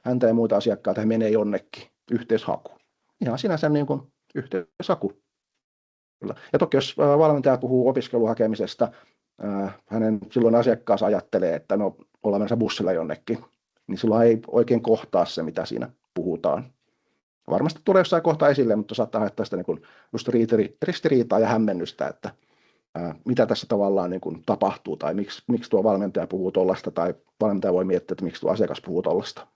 häntä ja muita asiakkaita, he menee jonnekin, yhteishaku. Ihan sinänsä niin kuin yhteishaku. Ja toki jos valmentaja puhuu opiskeluhakemisesta, hänen silloin asiakkaansa ajattelee, että ollaan menossa bussilla jonnekin, niin silloin ei oikein kohtaa se, mitä siinä puhutaan. Varmasti tulee jossain kohtaa esille, mutta saattaa haittaa sitä niin just ristiriitaa ja hämmennystä, että mitä tässä tavallaan niin kuin tapahtuu, tai miksi tuo valmentaja puhuu tollaista, tai valmentaja voi miettiä, että miksi tuo asiakas puhuu tollaista.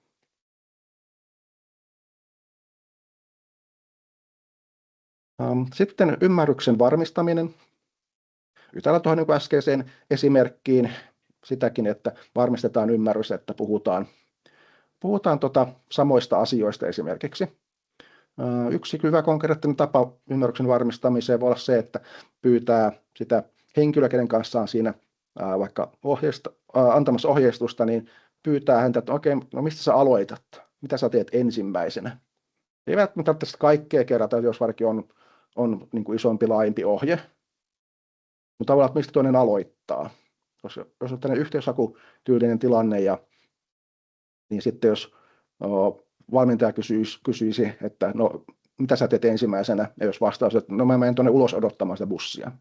Sitten ymmärryksen varmistaminen. Yhtäällä tuohon niin kuin äskeiseen esimerkkiin sitäkin, että varmistetaan ymmärrys, että puhutaan samoista asioista esimerkiksi. Yksi hyvä konkreettinen tapa ymmärryksen varmistamiseen voi olla se, että pyytää sitä henkilöä, kenen kanssa on siinä vaikka antamassa ohjeistusta, niin pyytää häntä, että okei, no mistä sä aloitat? Mitä sä teet ensimmäisenä? Ei välttämättä tästä kaikkea kerrata, jos vaikka on niin kuin isompi, laajempi ohje, mutta tavallaan, että mistä toinen aloittaa. Jos on tällainen yhteishakutyylinen tilanne, niin sitten jos valmentaja kysyisi, että no, mitä sä teet ensimmäisenä, ja jos vastaus, että no mä menen tuonne ulos odottamaan sitä bussia,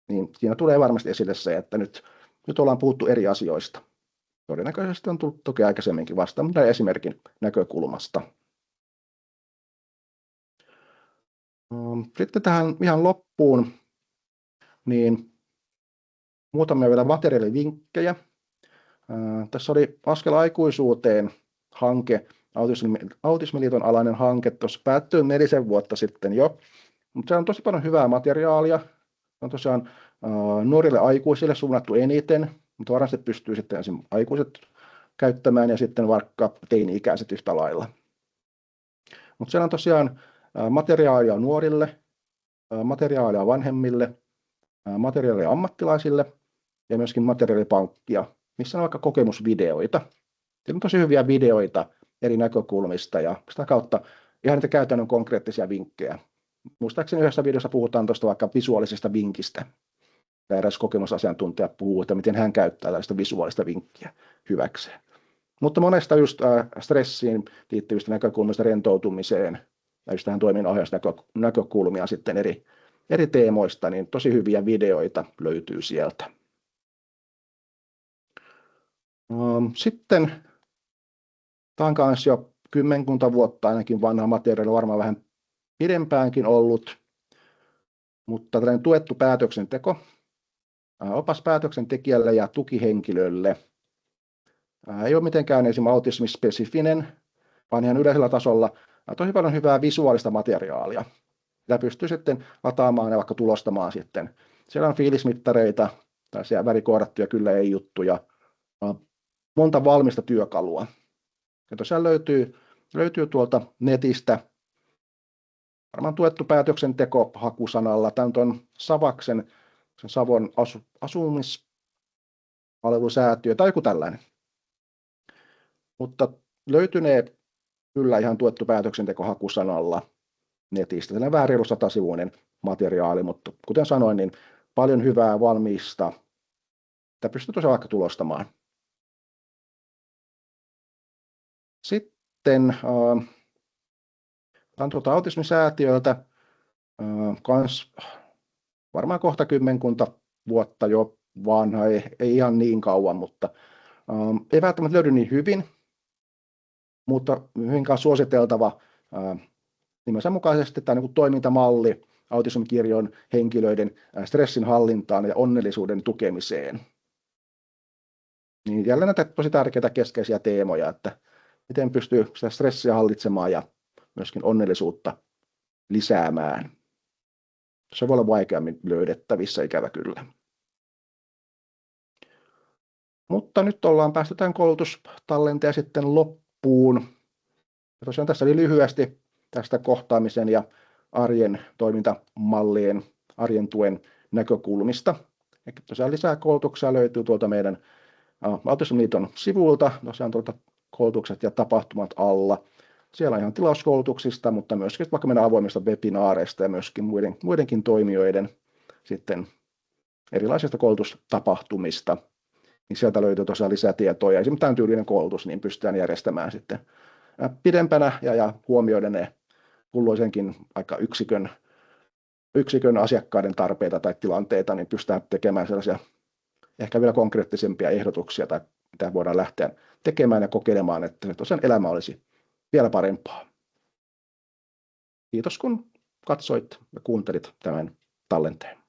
niin siinä tulee varmasti esille se, että nyt ollaan puhuttu eri asioista. Todennäköisesti on tullut toki aikaisemminkin vastaan, mutta esimerkin näkökulmasta. Sitten tähän ihan loppuun, niin muutamia vielä materiaalivinkkejä. Tässä oli Askel aikuisuuteen hanke, Autismiliiton alainen hanke, tuossa päättyy 4 vuotta sitten jo, mutta se on tosi paljon hyvää materiaalia. On tosiaan nuorille aikuisille suunnattu eniten, mutta varmasti pystyy sitten esimerkiksi aikuiset käyttämään ja sitten vaikka teini-ikäiset yhtä lailla. Mutta siellä on tosiaan materiaalia nuorille, materiaalia vanhemmille, materiaalia ammattilaisille ja myöskin materiaalipankkia, missä on vaikka kokemusvideoita. Siellä on tosi hyviä videoita eri näkökulmista ja sitä kautta ihan niitä käytännön konkreettisia vinkkejä. Muistaakseni yhdessä videossa puhutaan tuosta vaikka visuaalisesta vinkistä. Ja eräs kokemusasiantuntija puhuu, että miten hän käyttää tällaista visuaalista vinkkiä hyväkseen. Mutta monesta just stressiin liittyvistä näkökulmista rentoutumiseen ja just tähän toiminnanohjausnäkökulmia sitten eri teemoista, niin tosi hyviä videoita löytyy sieltä. Sitten tämä on myös jo 10 vuotta ainakin vanha materiaali, varmaan vähän pidempäänkin ollut, mutta tällainen tuettu päätöksenteko, opas päätöksentekijälle ja tukihenkilölle. Ei ole mitenkään esimerkiksi autismispesifinen, vaan ihan yleisellä tasolla tosi paljon hyvää visuaalista materiaalia. Sitä pystyy sitten lataamaan ja vaikka tulostamaan sitten. Siellä on fiilismittareita, tällaisia värikoodattuja kyllä ei juttuja, monta valmista työkalua. Ja tosiaan löytyy tuolta netistä varmaan tuettu päätöksenteko hakusanalla. Tämä on Savaksen, Savon asumispalvelusäätiö tai joku tällainen. Mutta löytynee kyllä ihan tuettu päätöksenteko hakusanalla netistä. Tämä on vähän reilu 100-sivuinen materiaali, mutta kuten sanoin, niin paljon hyvää valmista. Sitä pystyy tosiaan vaikka tulostamaan. Sitten autismisäätiöltä kans varmaan kohta 10 vuotta jo vanha, ei ihan niin kauan, mutta ei välttämättä löydy niin hyvin, mutta hyvinkään suositeltava nimensä mukaisesti tämä niin toimintamalli autismikirjon henkilöiden stressin hallintaan ja onnellisuuden tukemiseen. Niin jälleen näitä tosi tärkeitä keskeisiä teemoja, että miten pystyy sitä stressiä hallitsemaan ja myöskin onnellisuutta lisäämään. Se voi olla vaikeammin löydettävissä, ikävä kyllä. Mutta nyt ollaan päästy tämän koulutustallenteen sitten loppuun. Ja tosiaan tässä oli lyhyesti tästä kohtaamisen ja arjen toimintamallien, arjen tuen näkökulmista. Ja tosiaan lisää koulutuksia löytyy tuolta meidän Autismiliiton sivuilta, tosiaan tuolta koulutukset ja tapahtumat alla. Siellä on ihan tilauskoulutuksista, mutta myöskin vaikka meidän avoimista webinaareista ja myöskin muidenkin toimijoiden sitten erilaisista koulutustapahtumista. Niin sieltä löytyy tosiaan lisätietoa ja esimerkiksi tämän tyylinen koulutus niin pystytään järjestämään sitten pidempänä ja huomioiden ne kulloisenkin vaikka yksikön asiakkaiden tarpeita tai tilanteita, niin pystytään tekemään sellaisia ehkä vielä konkreettisempia ehdotuksia tai mitä voidaan lähteä tekemään ja kokeilemaan, että tosiaan elämä olisi vielä parempaa. Kiitos kun katsoit ja kuuntelit tämän tallenteen.